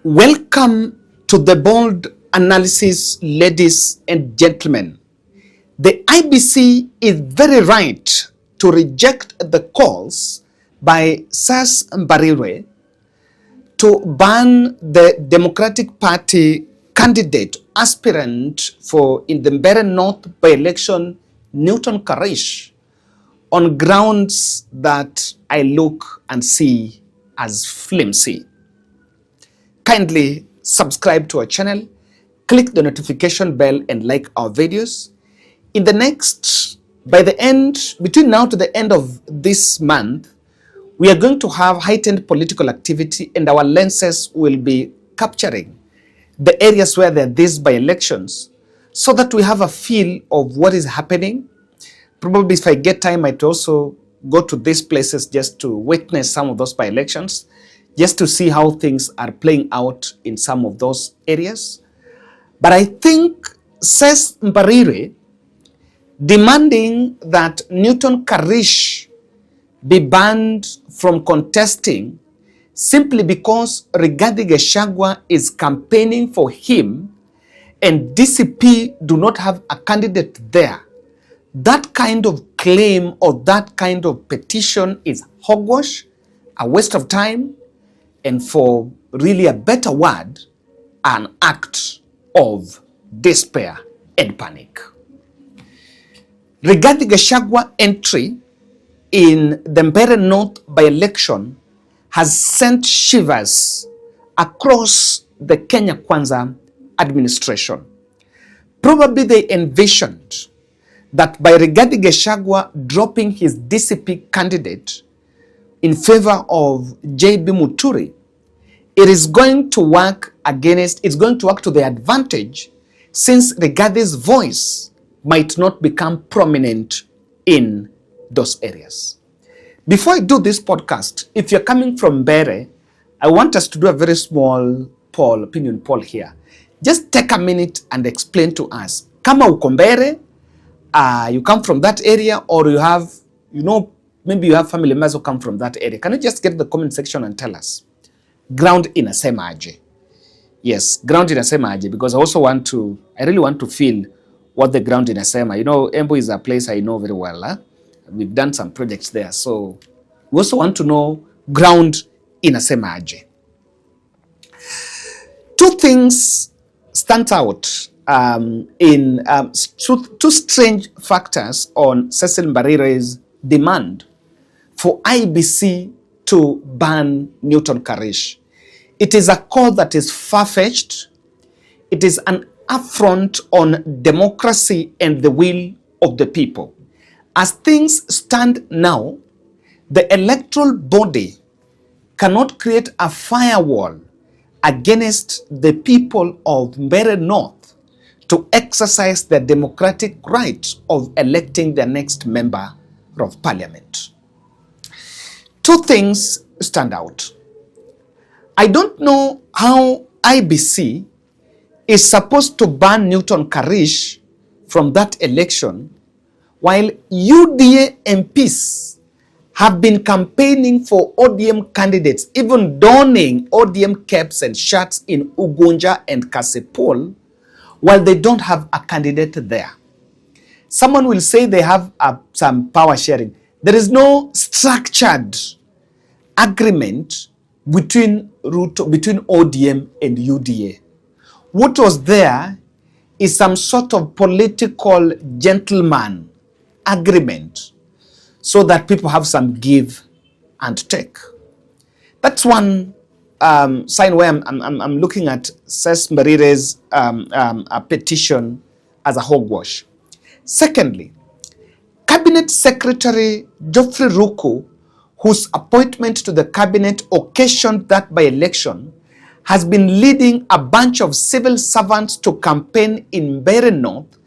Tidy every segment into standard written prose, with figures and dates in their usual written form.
Welcome to the bold analysis, ladies and gentlemen. The IBC is very right to reject the calls by Sas Mbeere to ban the Democratic Party candidate aspirant for in the Mbeere North by-election, Newton Karish, on grounds that I look and see as flimsy. Kindly subscribe to our channel, click the notification bell and like our videos. Between now to the end of this month, we are going to have heightened political activity and our lenses will be capturing the areas where there are these by-elections so that we have a feel of what is happening. Probably if I get time, I might also go to these places just to witness some of those by-elections, just to see how things are playing out in some of those areas. But I think Sas Mbeere demanding that Newton Karish be banned from contesting simply because Rigathi Gashagua is campaigning for him and DCP do not have a candidate there. That kind of claim or that kind of petition is hogwash, a waste of time, and for really a better word, an act of despair and panic. Rigathi Gashagua entry in the Mbeere North by-election has sent shivers across the Kenya Kwanza administration. Probably they envisioned that by Rigathi Gashagua dropping his DCP candidate in favor of JB Muturi, it is going to work to the advantage, since Rigathi's voice might not become prominent in those areas. Before I do this podcast, if you're coming from Mbeere, I want us to do a very small opinion poll here. Just take a minute and explain to us, kama uko Mbeere, you come from that area, or you have, maybe you have family members who come from that area. Can you just get the comment section and tell us? Ground inasema aje? Yes, ground inasema aje, because I really want to feel what the ground inasema. Embu is a place I know very well. Huh? We've done some projects there. So we also want to know ground inasema aje. Two things stand out in two strange factors on Sas Mbeere's demand for IBC to ban Newton Karish. It is a call that is far-fetched. It is an affront on democracy and the will of the people. As things stand now, the electoral body cannot create a firewall against the people of Mbeere North to exercise their democratic right of electing their next member of parliament. Two things stand out. I don't know how IBC is supposed to ban Newton Karish from that election while UDA MPs have been campaigning for ODM candidates, even donning ODM caps and shirts in Ugunja and Kasipul, while they don't have a candidate there. Someone will say they have some power sharing. There is no structured agreement between ODM and UDA. What was there is some sort of political gentleman agreement so that people have some give and take. That's one sign where I'm looking at Sas Mbeere's petition as a hogwash. Secondly, Cabinet Secretary Geoffrey Ruto, whose appointment to the cabinet occasioned that by-election, has been leading a bunch of civil servants to campaign in Mbeere North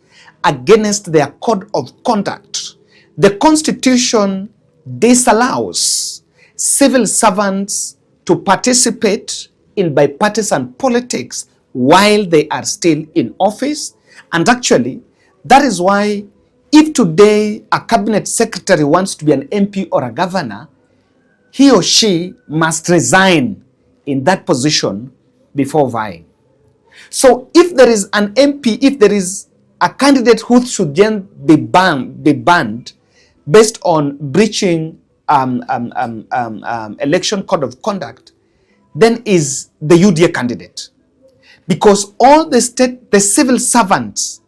against their code of conduct. The Constitution disallows civil servants to participate in bipartisan politics while they are still in office. And actually, that is why if today a cabinet secretary wants to be an MP or a governor, he or she must resign in that position before vying. So if there is an MP, if there is a candidate who should then be banned based on breaching election code of conduct, then is the UDA candidate. Because all the civil servants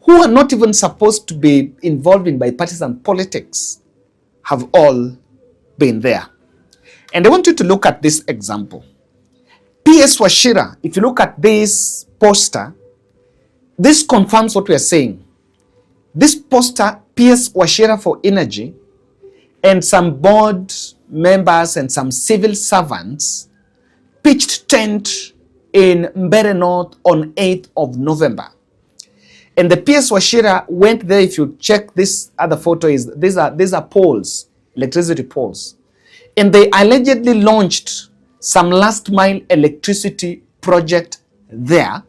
who are not even supposed to be involved in bipartisan politics have all been there. And I want you to look at this example. P.S. Wachira, if you look at this poster, this confirms what we are saying. This poster, P.S. Wachira for Energy, and some board members and some civil servants pitched tent in Mbeere North on 8th of November. And the P.S. Wachira went there. If you check this other photo, these are poles, electricity poles. And they allegedly launched some last mile electricity project there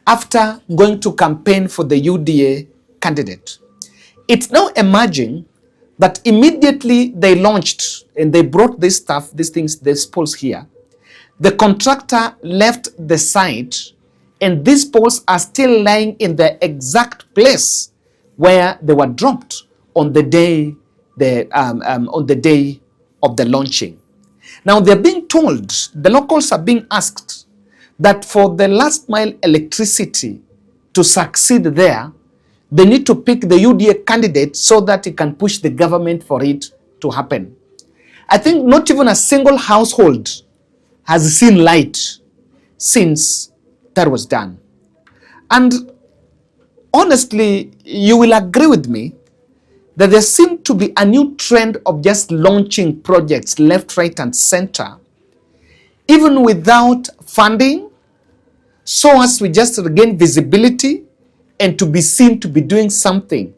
after going to campaign for the UDA candidate. It's now emerging that immediately they launched and they brought this stuff, these things, these poles here. The contractor left the site and these poles are still lying in the exact place where they were dropped on the day of the launching. Now they're being told, the locals are being asked that for the last mile electricity to succeed there, they need to pick the UDA candidate so that it can push the government for it to happen. I think not even a single household has seen light since that was done. And honestly, you will agree with me that there seemed to be a new trend of just launching projects left, right, and center, even without funding, so as we just regain visibility and to be seen to be doing something,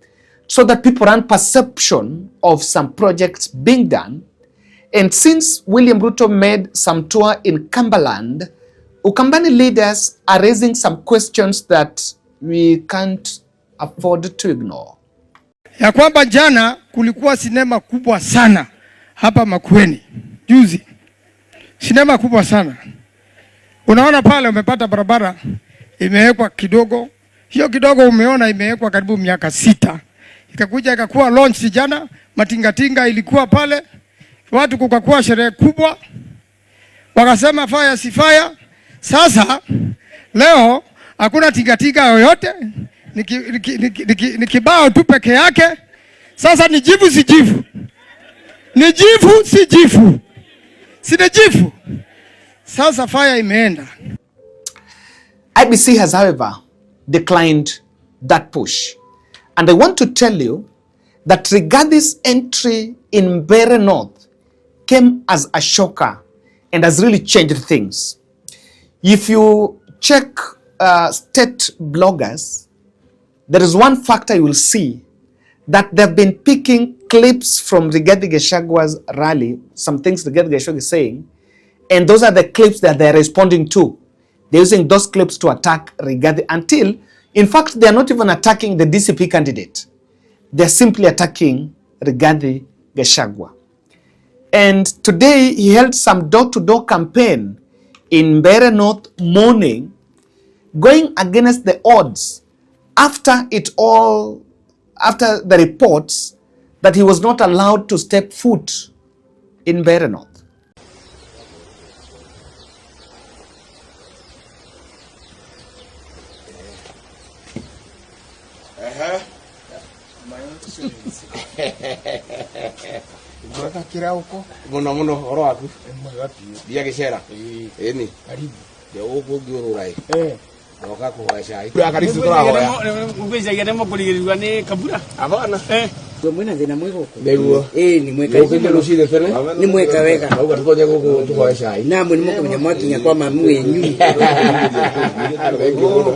so that people have perception of some projects being done. And since William Ruto made some tour in Cumberland, Ukambani leaders are raising some questions that we can't afford to ignore. Ya kwamba jana kulikuwa sinema kubwa sana hapa Makueni. Juzi. Sinema kubwa sana. Unaona pale umepata barabara imewekwa kidogo. Hiyo kidogo umeona imewekwa karibu miaka 6. Ikakuja ikakuwa launch jana, matingatinga ilikuwa pale. Watu kukakuwa sherehe kubwa. Wakasema fire si fire. Sasa leo hakuna tingatinga yoyote. Ni kibao tu peke yake. Sasa ni jivu si jivu. Ni jivu si jivu. Si ni jivu. Sasa fire imeenda. IBC has, however, declined that push. And I want to tell you that Rigathi's entry in Mbeere North came as a shocker and has really changed things. If you check state bloggers, there is one factor you will see, that they've been picking clips from Rigathi Gashagua's rally, some things Rigathi Gashagua is saying, and those are the clips that they're responding to. They're using those clips to attack Rigathi until, in fact, they're not even attacking the DCP candidate. They're simply attacking Rigathi Gashagua. And today he held some door-to-door campaign in Mbeere North morning, going against the odds after the reports that he was not allowed to step foot in Mbeere North. Muno oro waku bia gicera eni ya ugu giururai oka kuhoya cai akarisu turahoya ngwicagia ne mukurigirwa ni kabura abana mwina thina mwiko niguo ni mweka rucire tene ni mweka wega auga tukoje guku tuhoya cai na mwe ni mukumenya mwakinya kwa mamu wenyu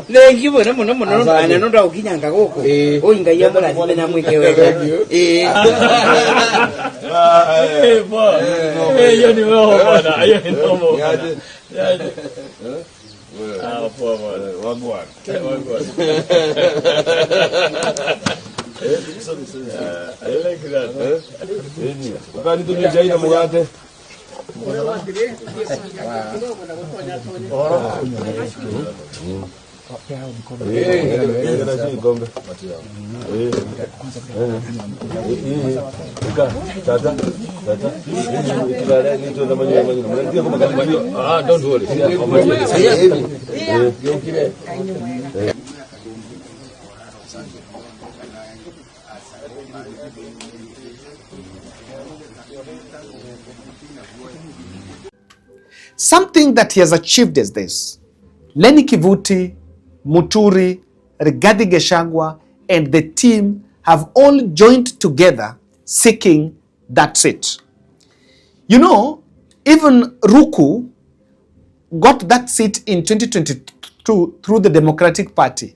lengi bona muno ana no ndo ukinyanga guku oinga ya bara thime na mweke wega yo ni roho bana yo ni roho poa bwana wagwan I like that. Ukani tu ni jaina muyate. Don't worry. Something that he has achieved is this. Lenny Kivuti, Muturi, Rigathi Gashagua, and the team have all joined together seeking that seat. You know, even Ruku got that seat in 2022 through the Democratic Party.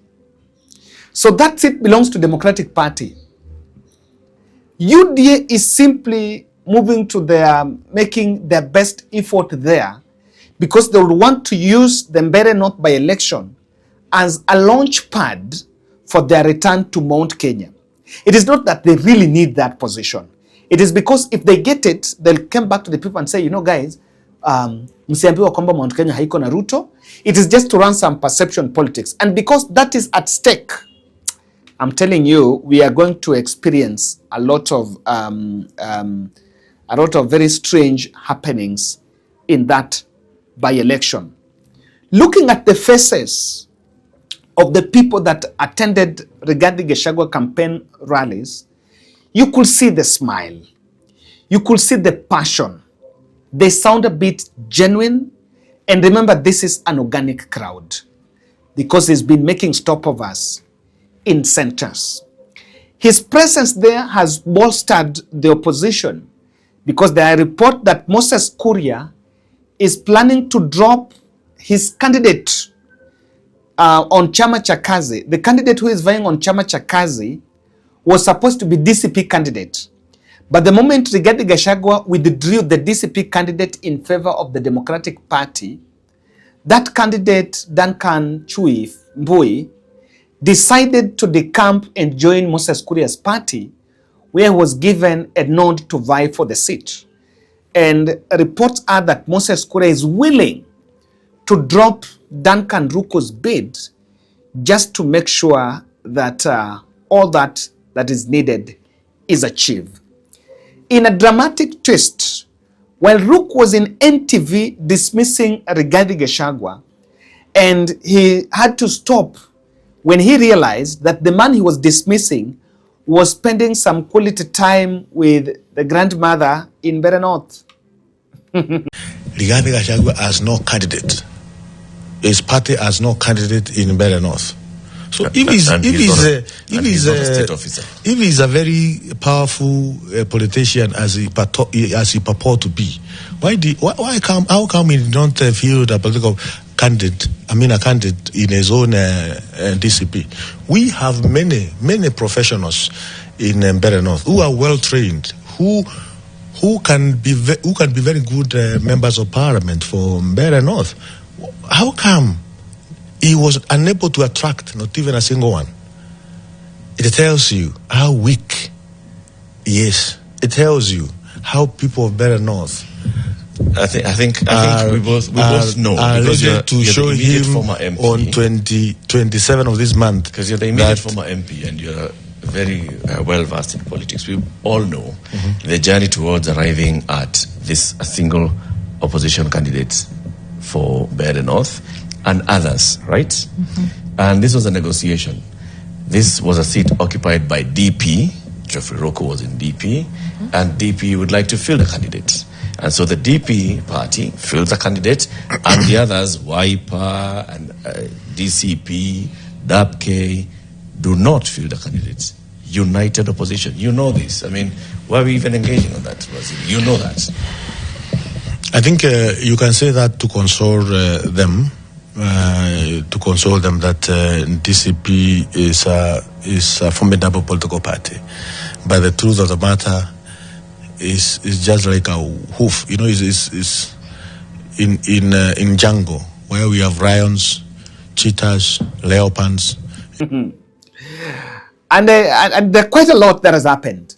So that seat belongs to the Democratic Party. UDA is simply moving to making their best effort there because they would want to use the Mbeere North by-election as a launch pad for their return to Mount Kenya. It is not that they really need that position. It is because if they get it, they'll come back to the people and say, you know guys, msiambiwa kwamba Mount Kenya haiko na Ruto. It is just to run some perception politics. And because that is at stake, I'm telling you, we are going to experience a lot of very strange happenings in that by-election. Looking at the faces of the people that attended Rigathi Gashagua campaign rallies, you could see the smile. You could see the passion. They sound a bit genuine. And remember, this is an organic crowd because he's been making stopovers in centers. His presence there has bolstered the opposition because there are reports that Moses Kuria is planning to drop his candidate on Chama cha Kazi. The candidate who is vying on Chama cha Kazi was supposed to be DCP candidate. But the moment Rigathi Gashagua withdrew the DCP candidate in favor of the Democratic Party, that candidate, Duncan Chui Mbui, decided to decamp and join Moses Kuria's party, where he was given a nod to vie for the seat. And reports are that Moses Kuria is willing to drop Duncan Ruko's bid just to make sure that all that is needed is achieved. In a dramatic twist, while Ruko was in NTV dismissing Rigathi Gashagua, and he had to stop when he realized that the man he was dismissing was spending some quality time with the grandmother in Mbeere North. Rigathi Gashagua has no candidate. His party has no candidate in Mbeere North. So if he's a very powerful politician as he purport to be, how come he don't field a political candidate? I mean, a candidate in his own DCP. We have many professionals in Mbeere North who are well trained, who can be very good members of parliament for Mbeere North. How come he was unable to attract not even a single one? It tells you how weak he is. It tells you how people of Mbeere North I think we both know are because ready to show him on 27 of this month. Because you're the immediate former MP and you're very well versed in politics. We all know the journey towards arriving at this single opposition candidate for Mbeere North and others, right? And this was a negotiation. This was a seat occupied by DP. Geoffrey Ruko was in DP, and DP would like to field a candidate. And so the DP party fields a candidate, and the others, WIPA and DCP, DAPK, do not field a candidate. United opposition. You know this. I mean, why are we even engaging on that? You know that. I think you can say that to console them. That DCP is a formidable political party, but the truth of the matter is just like a hoof. You know, is in jungle where we have lions, cheetahs, leopards, and there are quite a lot that has happened.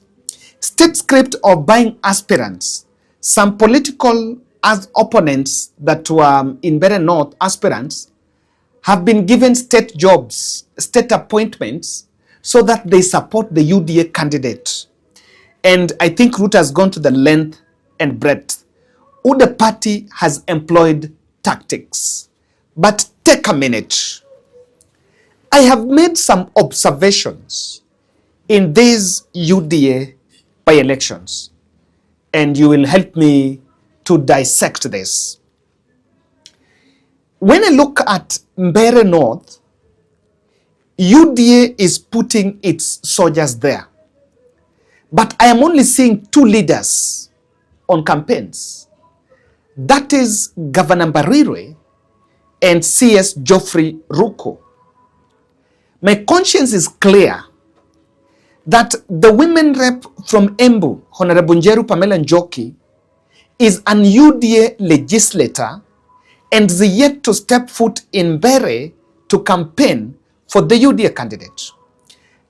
State script of buying aspirants. Some political as opponents that were in Mbeere North, aspirants, have been given state jobs, state appointments, so that they support the UDA candidate. And I think Ruto has gone to the length and breadth. UDA party has employed tactics. But take a minute. I have made some observations in these UDA by-elections, and you will help me to dissect this. When I look at Mbeere North, UDA is putting its soldiers there. But I am only seeing two leaders on campaigns. That is Governor Mbeere and CS Geoffrey Ruto. My conscience is clear that the women rep from Embu, Honorable Njeru Pamela Njoki, is an UDA legislator and is yet to step foot in Mbeere to campaign for the UDA candidate.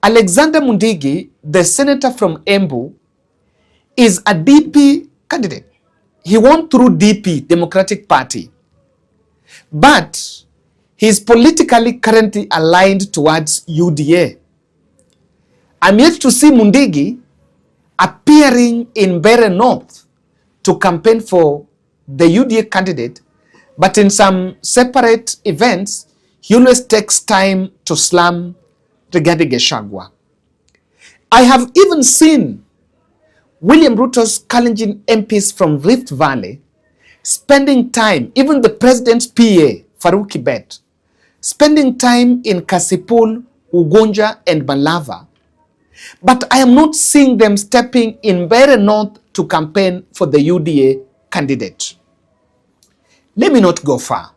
Alexander Mundigi, the senator from Embu, is a DP candidate. He won through DP, Democratic Party. But he is politically currently aligned towards UDA. I'm yet to see Mundigi appearing in Mbeere North to campaign for the UDA candidate, but in some separate events, he always takes time to slam Rigathi Gashagua. I have even seen William Ruto's challenging MPs from Rift Valley spending time, even the president's PA, Farouk Kibet, spending time in Kasipul, Ugonja, and Malava. But I am not seeing them stepping in Mbeere North to campaign for the UDA candidate. Let me not go far.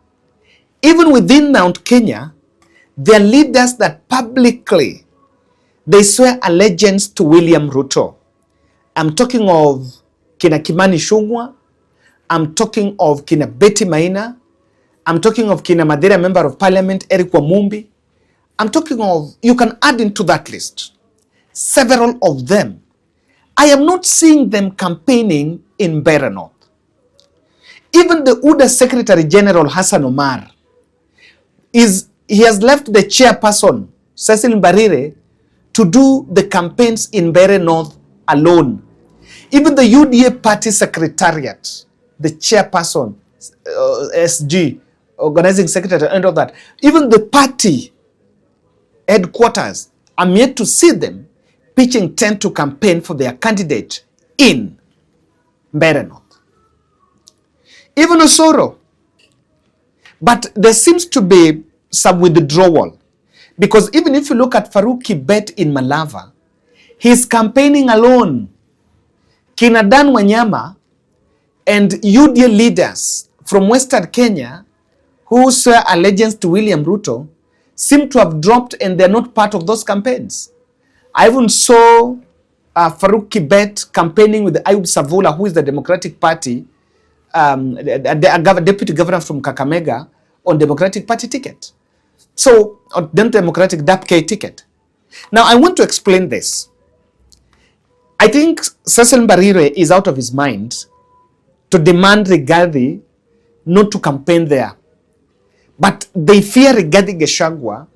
Even within Mount Kenya, there are leaders that publicly they swear allegiance to William Ruto. I'm talking of Kina Kimani Ichung'wah. I'm talking of Kina Betty Maina. I'm talking of Kina Mbeere Member of Parliament Eric Wamumbi. I'm talking of, you can add into that list several of them. I am not seeing them campaigning in Mbeere North. Even the UDA Secretary General Hassan Omar, he has left the chairperson, Cecil Mbeere, to do the campaigns in Mbeere North alone. Even the UDA party secretariat, the chairperson, SG, organizing secretary, and all that, even the party headquarters, I'm yet to see them pitching tent to campaign for their candidate in Mbeere North. Even Osoro. But there seems to be some withdrawal, because even if you look at Farouk Kibet in Malava, he's campaigning alone. Kina Dan Wanyama and UDA leaders from Western Kenya who swear allegiance to William Ruto seem to have dropped, and they're not part of those campaigns. I even saw Farouk Kibet campaigning with Ayub Savula, who is the Democratic Party, the deputy governor from Kakamega, on Democratic Party ticket. So, on the Democratic DAPK ticket. Now, I want to explain this. I think Cecil Mbeere is out of his mind to demand Rigathi not to campaign there. But they fear Rigathi Gashagua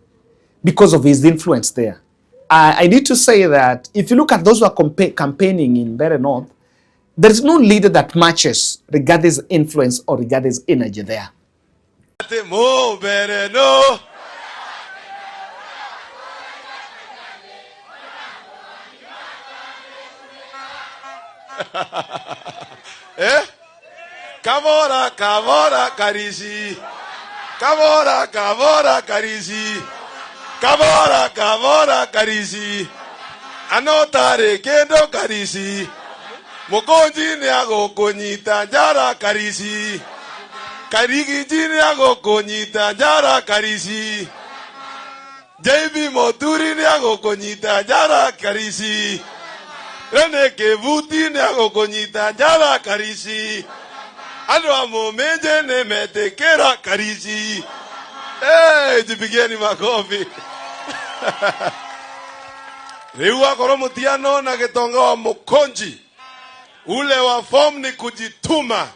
because of his influence there. I need to say that if you look at those who are campaigning in Mbeere North, there is no leader that matches Rigathi's influence or Rigathi's energy there. Kavora, kavora, karisi. Kavora, kavora, karisi. Kavora, kavora, karisi. Anotare kendo karisi. Mokonji ni ago konyita jara karisi. Karigi jini ago konyita jara karisi. JB Moturi ni ago konyita jara karisi. Rene kevuti ni ago konyita jara karisi. Adwa momenje ne metekera karisi. Hey, jipigeni makofi. Rewa koromutiano na getonga wa Mokonji. Ule wa form ni kujituma.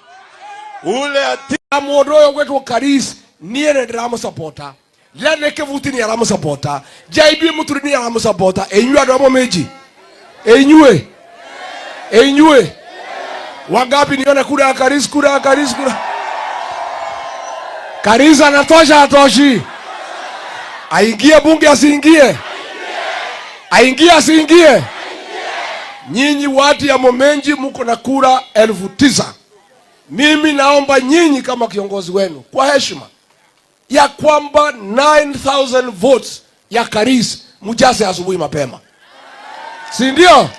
ule ati Amodoyo wetu Karis niye ndiramu supporter. Lene kevuti ni aramu supporter. Jaibi muturi ni aramu supporter. Enywe adomo meji. Enywe. Wangapi nione kura Karis kura. Karis anatosha atoshi. Aingie bunge asiingie. Aingie. Nyinyi watu ya Momenji muko na kura 9,000. Mimi naomba nyinyi kama kiongozi wenu kwa heshima ya kwamba 9,000 votes ya Karis mujase asubuhi mapema. Si ndio?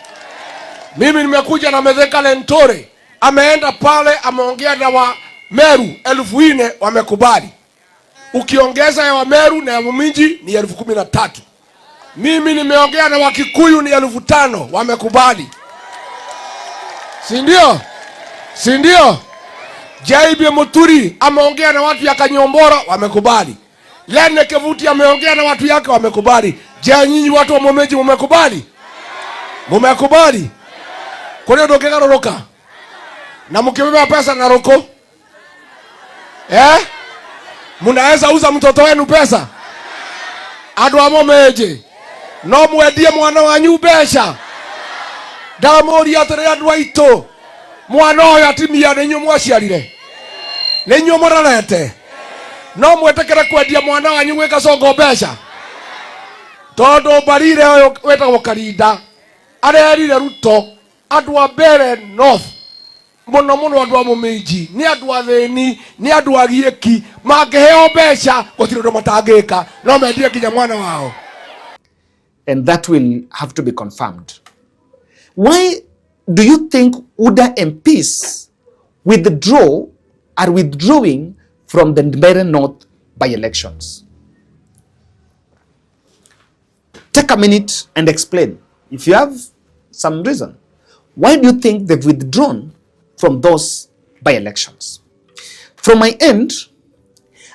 Mimi nimekuja na Metheka Lentore. Ameenda pale ameongea na wa Meru 4,000 wamekubali. Ukiongeza ya wa Meru na ya Muminji ni 13,000. Mimi nimeongea na Wakikuyu ni 5,000 wamekubali. Si ndio? Jaibi Muturi ameongea na watu ya Kanyombora wamekubali. Lene Kevuti ameongea na watu yake wamekubali. Je, nyinyi watu wa Momenji mmekubali? Mmekubali? Kwa nini ndokeka roroka? Na mkibeba pesa na roko? Mnaweza uza mtoto wenu pesa? Adu wa Momenji. No mwendie mwana wanyu besha. Ndamori atere andu aitu. Mwana oyo atimia nenyu mwaciarire. Nenyu morarete. No mwetekere kwendia mwana wanyu gwika songo besha. Tondu Mbarire oyo wetagwo Karinda arerire Ruto andu a Mbeere North muno andu a Muminji ni andu athini ni andu agieki mangeheo besha gutire undu matangika no mendire kinya mwana wao. And that will have to be confirmed. Why do you think UDA MPs are withdrawing from the Mbeere North by-elections? Take a minute and explain. If you have some reason, why do you think they've withdrawn from those by-elections? From my end,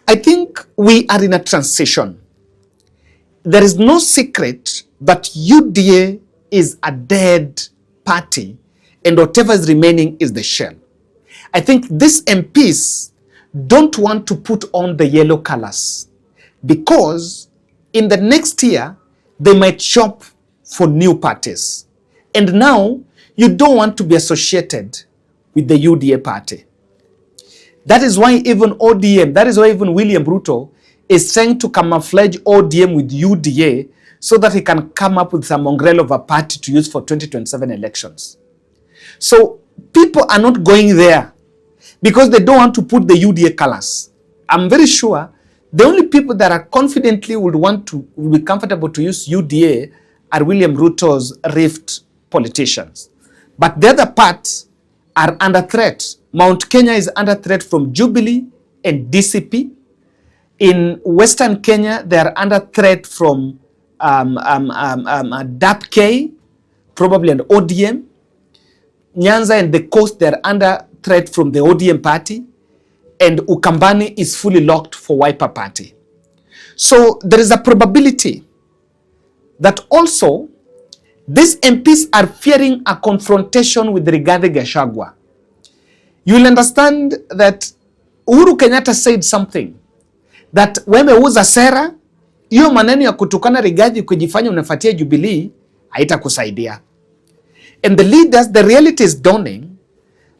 I think we are in a transition. There is no secret that UDA is a dead party and whatever is remaining is the shell. I think these MPs don't want to put on the yellow colors because in the next year they might shop for new parties. And now you don't want to be associated with the UDA party. That is why even ODM, that is why even William Ruto is trying to camouflage ODM with UDA so that he can come up with some mongrel of a party to use for 2027 elections. So people are not going there because they don't want to put the UDA colors. I'm very sure the only people that are confidently will be comfortable to use UDA are William Ruto's rift politicians. But the other parts are under threat. Mount Kenya is under threat from Jubilee and DCP. In Western Kenya, they are under threat from DAP-K, probably an ODM. Nyanza and the coast, they are under threat from the ODM party. And Ukambani is fully locked for Wiper party. So there is a probability that also these MPs are fearing a confrontation with Rigathi Gashagua. You will understand that Uhuru Kenyatta said something that wemeuza sera, hiyo maneno ya kutukana Rigathi kujifanya unafuatia Jubilee haitakusaidia. And the leaders, the reality is dawning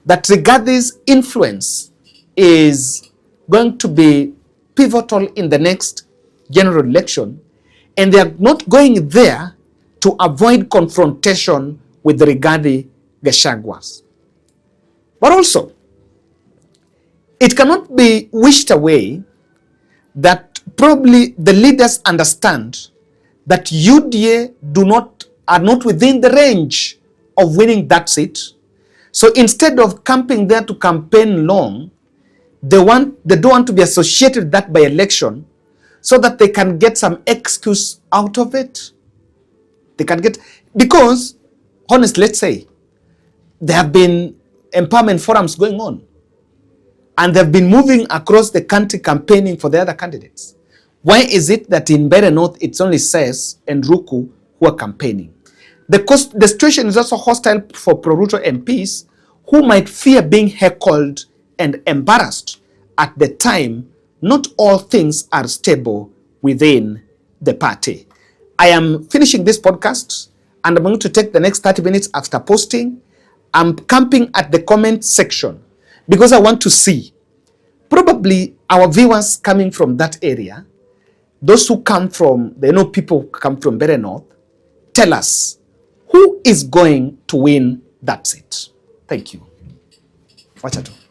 that Rigathi's influence is going to be pivotal in the next general election, and they are not going there to avoid confrontation with the Rigathi Gashaguas. But also, it cannot be wished away that probably the leaders understand that UDA are not within the range of winning that seat. So instead of camping there to campaign long, they don't want to be associated with that by election so that they can get some excuse out of it. They can get, because honestly, let's say there have been empowerment forums going on and they've been moving across the country campaigning for the other candidates. Why is it that in Mbeere North it's only SES and Ruku who are campaigning? The situation is also hostile for pro-Ruto MPs who might fear being heckled and embarrassed at the time not all things are stable within the party. I am finishing this podcast and I'm going to take the next 30 minutes after posting. I'm camping at the comment section because I want to see probably our viewers coming from that area, those who come from, people who come from Mbeere North, tell us who is going to win that seat. Thank you. Watch out.